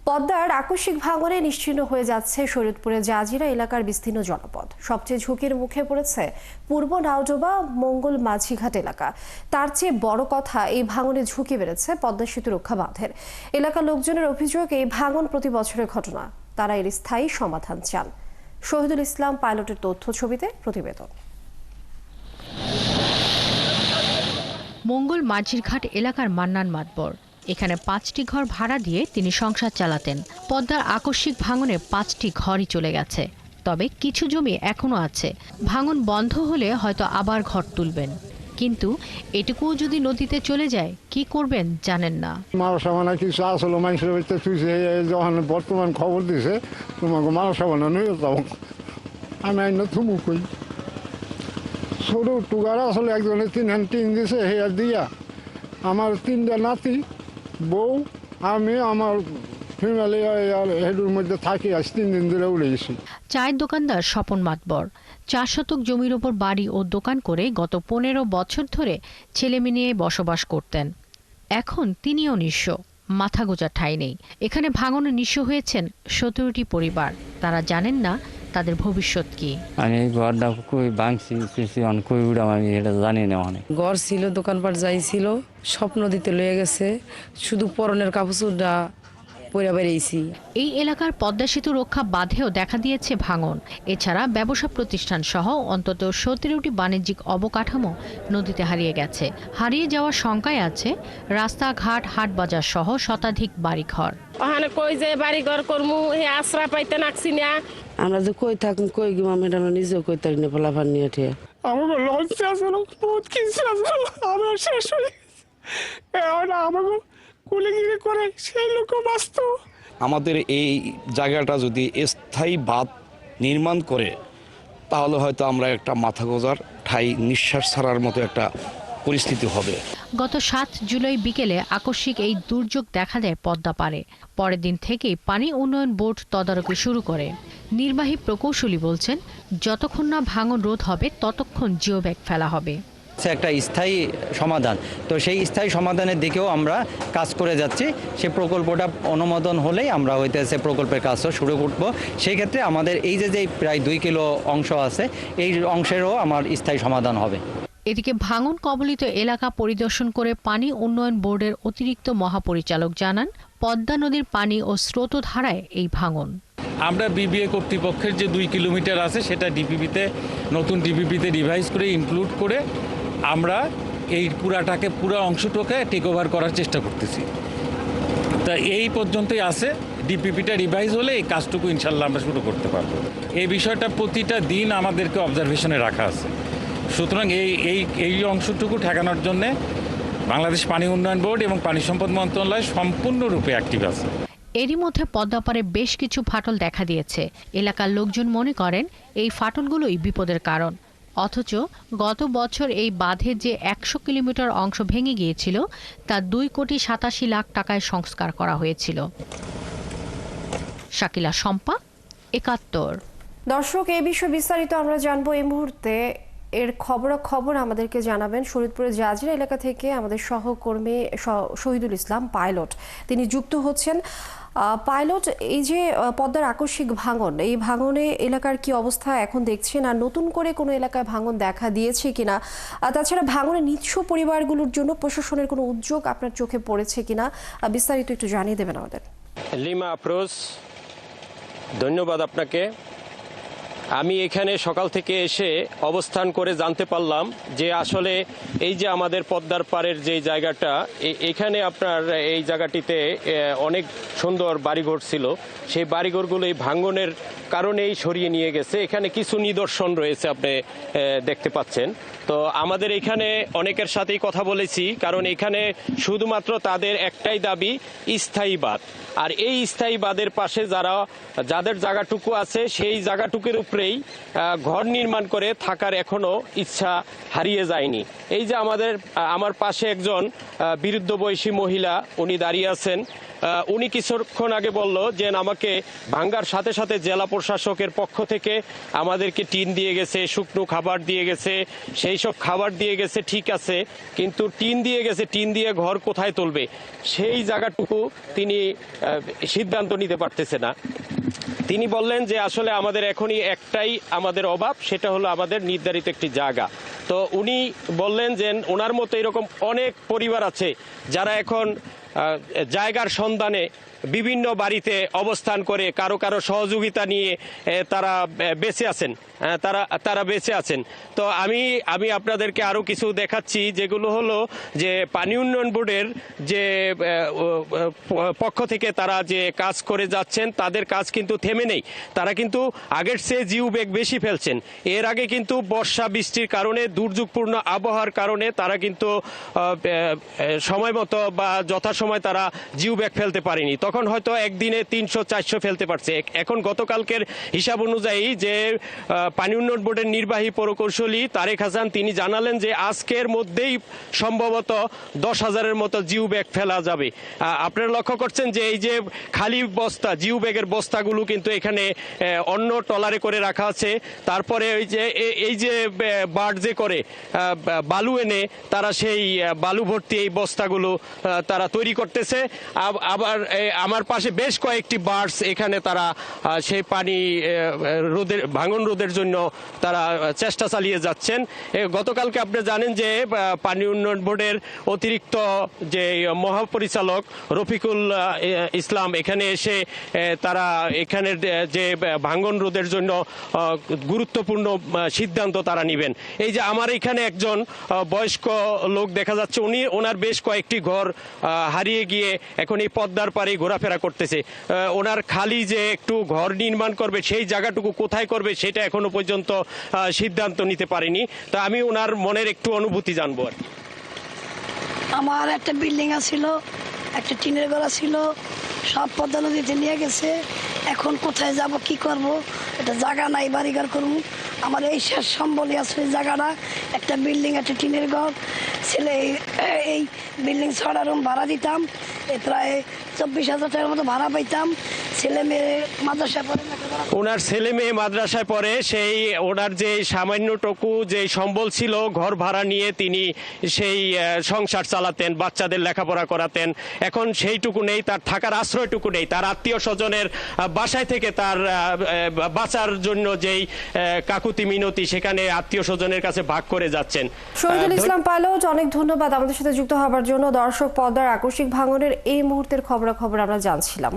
পদ্মার আকস্মিক ভাঙনে নিশ্চিহ্ন হয়ে যাচ্ছে শরীয়তপুরের জাজিরা এলাকার বিস্তীর্ণ জনপদ। সবচেয়ে ঝুঁকির মুখে পড়েছে পূর্ব নাওডোবা মঙ্গল মাঝিঘাট এলাকা। তার চেয়ে বড় কথা, এই ভাঙনে ঝুঁকি বেড়েছে পদ্মা সেতু রক্ষা বাঁধের। এলাকার লোকজনের অভিযোগ, এই ভাঙন প্রতি বছরের ঘটনা। তারা এর স্থায়ী সমাধান চান। শহীদুল ইসলাম পাইলটের তথ্য ছবিতে প্রতিবেদন। মঙ্গল মাঝিরঘাট এলাকার মান্নান মাতবর। এখানে 5টি ঘর ভাড়া দিয়ে তিনি সংসার চালাতেন। পদ্মার আকস্মিক ভাঙনে 5টি ঘরই চলে গেছে, তবে কিছু জমি এখনো আছে। ভাঙন বন্ধ হলে হয়তো আবার ঘর তুলবেন, কিন্তু এটুকুও যদি নদীতে চলে যায় কি করবেন জানেন না। মানসাবানা কিছু আসলে মানুষের যখন বর্তমান খবর দিছে তোমাকে মানসাবানা নই তখন আমি আইন থুমু কই ছোট টুকার আসলে একজনের 3 হ্যান্ড টিন দিছে হেয়ার দিয়া আমার 3টা নাতি, বউ, আমি আমার ফ্যামিলি হেডুর মধ্যে থাকি। আজ 3 দিন ধরে উড়ে গেছি। চায়ের দোকানদার স্বপন মাতবর 4 শতক জমির ওপর বাড়ি ও দোকান করে গত 15 বছর ধরে ছেলেমেয়ে নিয়ে বসবাস করতেন। এখন তিনিও নিঃস্ব, মাথা গোঁজার ঠাঁই নেই। এখানে ভাঙনে নিঃস্ব হয়েছেন 17টি পরিবার। তারা জানেন না তাদের ভবিষ্যৎ কি। আমি ঘরটা কই ভাঙছি কই উড়াম আমি এটা জানি না। অনেক ঘর ছিল, দোকানপাট যাই ছিল, স্বপ্ন দিতে লয়ে গেছে, শুধু পরনের কাপড়টা পরে বেরিয়েছি। এই এলাকার পদ্মা সেতু রক্ষা বাঁধেও দেখা দিয়েছে ভাঙন। এছাড়া ব্যবসা প্রতিষ্ঠান সহ অন্তত 17টি বাণিজ্যিক অবকাঠামো নদীতে হারিয়ে গেছে। হারিয়ে যাওয়ার শঙ্কায় আছে রাস্তাঘাট, হাট বাজার সহ শতাধিক বাড়িঘর। ওখানে কই যে বাড়িঘর করমু, হে আশ্রয় পাইতে নাকছি না। আমরা যে কই থাকুন কই গিয়ে ম্যাডাম নিজেও কই তারি না ফলাফান নিয়ে ঠিয়া আমাকে লঞ্চে আসলো, বহুত কিছু আসলো, আমরা শেষ হয়ে গেছে। আমাকে কুলে গিয়ে করে সেই লোক বাঁচত। আমাদের এই জায়গাটা যদি স্থায়ী বাঁধ নির্মাণ করে তাহলে হয়তো আমরা একটা মাথা গোঁজার ঠাই, নিঃশ্বাস ছাড়ার মতো একটা পরিস্থিতি হবে। গত 7 জুলাই বিকেলে আকস্মিক এই দুর্যোগ দেখা দেয় পদ্মা পাড়ে। পরের দিন থেকেই পানি উন্নয়ন বোর্ড তদারকি শুরু করে। নির্বাহী প্রকৌশলী বলছেন, যতক্ষণ না ভাঙন রোধ হবে ততক্ষণ জিও ব্যাগ ফেলা হবে। একটা স্থায়ী সমাধান, তো সেই স্থায়ী সমাধানের দিকেও আমরা কাজ করে যাচ্ছি। সেই প্রকল্পটা অনুমোদন হলেই আমরা হইতেছে প্রকল্পের কাজও শুরু করব। সেই ক্ষেত্রে আমাদের এই যে প্রায় 2 কিলো অংশ আছে, এই অংশেরও আমার স্থায়ী সমাধান হবে। এদিকে ভাঙন কবলিত এলাকা পরিদর্শন করে পানি উন্নয়ন বোর্ডের অতিরিক্ত মহাপরিচালক জানান, পদ্মা নদীর পানি ও স্রোতধারায় এই ভাঙন। আমরা বিবিএ কর্তৃপক্ষের যে 2 কিলোমিটার আছে সেটা নতুন ডিপিপিতে রিভাইজ করে ইনক্লুড করে আমরা এই পুরো অংশটাকে টেক ওভার করার চেষ্টা করতেছি। তা এই পর্যন্তই আছে। ডিপিপিটা রিভাইজ হলে এই কাজটুকু ইনশাল্লাহ আমরা শুরু করতে পারবো। এই বিষয়টা প্রতিটা দিন আমাদেরকে অবজারভেশনে রাখা আছে। সুতরাং এই অংশটুকু ঠেকানোর জন্য বাংলাদেশ পানি উন্নয়ন বোর্ড এবং পানি সম্পদ মন্ত্রণালয় সম্পূর্ণরূপে অ্যাক্টিভ আছে। এরই মধ্যে পদ্মাপাড়ে বেশ কিছু ফাটল দেখা দিয়েছে। এলাকার লোকজন মনে করেন এই ফাটলগুলোই বিপদের কারণ। অথচ গত বছর এই বাঁধের যে 100 কিলোমিটার অংশ ভেঙে গিয়েছিল তা 2,87,00,000 টাকায় সংস্কার করা হয়েছিল। শাকিলা শম্পা, 71। দর্শক, এই বিষয়ে বিস্তারিত আমরা জানবো এই মুহূর্তে। এর খবর আমাদেরকে জানাবেন শরীয়তপুরের জাজিরা এলাকা থেকে আমাদের সহকর্মী শহীদুল ইসলাম পাইলট। তিনি যুক্ত হচ্ছেন। পাইলট, এই যে পদ্মার আকস্মিক ভাঙন, এই ভাঙনে এলাকার কি অবস্থা এখন দেখছেন, আর নতুন করে কোনো এলাকায় ভাঙন দেখা দিয়েছে কিনা? তাছাড়া ভাঙনে নিঃস্ব পরিবারগুলোর জন্য প্রশাসনের কোনো উদ্যোগ আপনার চোখে পড়েছে কিনা, বিস্তারিত একটু জানিয়ে দেবেন আমাদের। লিমা আফরোজ, ধন্যবাদ আপনাকে। আমি এখানে সকাল থেকে এসে অবস্থান করে জানতে পারলাম যে আসলে এই যে আমাদের পদ্মার পাড়ের যে জায়গাটা, এখানে আপনার এই জায়গাটিতে অনেক সুন্দর বাড়িঘর ছিল। সেই বাড়িঘরগুলো এই ভাঙনের কারণেই সরিয়ে নিয়ে গেছে। এখানে কিছু নিদর্শন রয়েছে, আপনি দেখতে পাচ্ছেন। তো আমাদের এখানে অনেকের সাথেই কথা বলেছি, কারণ এখানে শুধুমাত্র তাদের একটাই দাবি, স্থায়ী বাঁধ। আর এই স্থায়ী বাঁধের পাশে যাদের জায়গাটুকু আছে সেই জায়গাটুকুর উপরেই ঘর নির্মাণ করে থাকার এখনো ইচ্ছা হারিয়ে যায়নি। এই যে আমার পাশে একজন বৃদ্ধ বয়সী মহিলা, উনি দাঁড়িয়ে আছেন। উনি কিছুক্ষণ আগে বলল যে আমাকে ভাঙ্গার সাথে সাথে জেলা প্রশাসকের পক্ষ থেকে আমাদেরকে টিন দিয়ে গেছে, শুকনো খাবার দিয়ে গেছে, সেই সব খাবার দিয়ে গেছে, ঠিক আছে, কিন্তু টিন দিয়ে গেছে, টিন দিয়ে ঘর কোথায় তুলবে সেই জায়গাটুকু তিনি সিদ্ধান্ত নিতে পারতেছে না। তিনি বললেন যে আসলে আমাদের এখনই একটাই আমাদের অভাব, সেটা হলো আমাদের নির্ধারিত একটি জায়গা। তো উনি বললেন যে ওনার মতো এরকম অনেক পরিবার আছে যারা এখন জায়গার সন্ধানে বিভিন্ন বাড়িতে অবস্থান করে কারো কারো সহযোগিতা নিয়ে তারা বেঁচে আছেন, তারা বেঁচে আছেন। তো আমি আপনাদেরকে আরো কিছু দেখাচ্ছি, যেগুলো হলো যে পানি উন্নয়ন বোর্ডের যে পক্ষ থেকে তারা যে কাজ করে যাচ্ছেন, তাদের কাজ কিন্তু থেমে নেই। তারা কিন্তু আগের চেয়ে জিও ব্যাগ বেশি ফেলছেন। এর আগে কিন্তু বর্ষা বৃষ্টির কারণে, দুর্যোগপূর্ণ আবহাওয়ার কারণে তারা কিন্তু সময় মতো বা যথাসময় তারা জিও ব্যাগ ফেলতে পারেনি। তখন হয়তো একদিনে 300-400 ফেলতে পারছে। এখন গতকালকের হিসাব অনুযায়ী যে পানি উন্নয়ন বোর্ডের নির্বাহী প্রকৌশলী তারেক হাসান, তিনি জানালেন যে আজকের মধ্যেই সম্ভবত 10,000-এর মতো জিও ব্যাগ ফেলা যাবে। আপনারা লক্ষ্য করছেন যে এই যে খালি বস্তা, জিও ব্যাগের বস্তাগুলো কিন্তু এখানে অন্য ট্রলারে করে রাখা আছে। তারপরে এই যে বার্জে করে বালু এনে তারা সেই বালু ভর্তি এই বস্তাগুলো তারা তৈরি করতেছে। আবার আমার পাশে বেশ কয়েকটি বার্জ এখানে তারা সেই পানি ভাঙন রোধের জন্য তারা চেষ্টা চালিয়ে যাচ্ছেন। গতকালকে আপনি জানেন যে পানি উন্নয়ন বোর্ডের অতিরিক্ত যে মহাপরিচালক রফিকুল ইসলাম এখানে এসে তারা এখানের যে ভাঙন রোধের জন্য গুরুত্বপূর্ণ সিদ্ধান্ত তারা নেবেন। এই যে আমার এখানে একজন বয়স্ক লোক দেখা যাচ্ছে, ওনার বেশ কয়েকটি ঘর হারিয়ে গিয়ে এখন এই পদ্মার পাড়ে ঘোরাফেরা করতেছে। ওনার খালি যে একটু ঘর নির্মাণ করবে সেই জায়গাটুকু কোথায় করবে সেটা এখনো পর্যন্ত সিদ্ধান্ত নিতে পারেনি। তা আমি ওনার মনের একটু অনুভূতি জানবো আর কি। আমার একটা বিল্ডিং আছিল, একটা টিনের ঘর ছিল, সব পদ্মা নদীতে নিয়ে গেছে। এখন কোথায় যাব, কি করব, এটা জায়গা নাই, বাড়িঘর করব। আমার এই শেষ সম্বলই আছে জায়গাটা, একটা বিল্ডিং, একটা টিনের ঘর। ছেলে এই বিল্ডিং 6টা রুম ভাড়া দিতাম, প্রায় 24,000 টাকার মতো ভাড়া পাইতাম। ছেলে মেয়ে মাদ্রাসায় পড়ে, ওনার ছেলে মেয়ে মাদ্রাসায় পড়ে, সেই ওনার যে সামান্যটুকু যে সম্বল ছিল ঘর ভাড়া নিয়ে তিনি সেই সংসার চালাতেন, বাচ্চাদের লেখাপড়া করাতেন। এখন সেইটুকু নেই, তার থাকার আশ্রয়টুকু নেই। তার আত্মীয় স্বজনের বাসায় থেকে তার বাঁচার জন্য যেই কাকুতি মিনতি, সেখানে আত্মীয় স্বজনের কাছে ভাগ করে যাচ্ছেন। শহীদুল ইসলাম পাইলট, অনেক ধন্যবাদ আমাদের সাথে যুক্ত হবার জন্য। দর্শক, পদ্মার আকস্মিক ভাঙনের এই মুহূর্তের খবরাখবর আমরা জানছিলাম।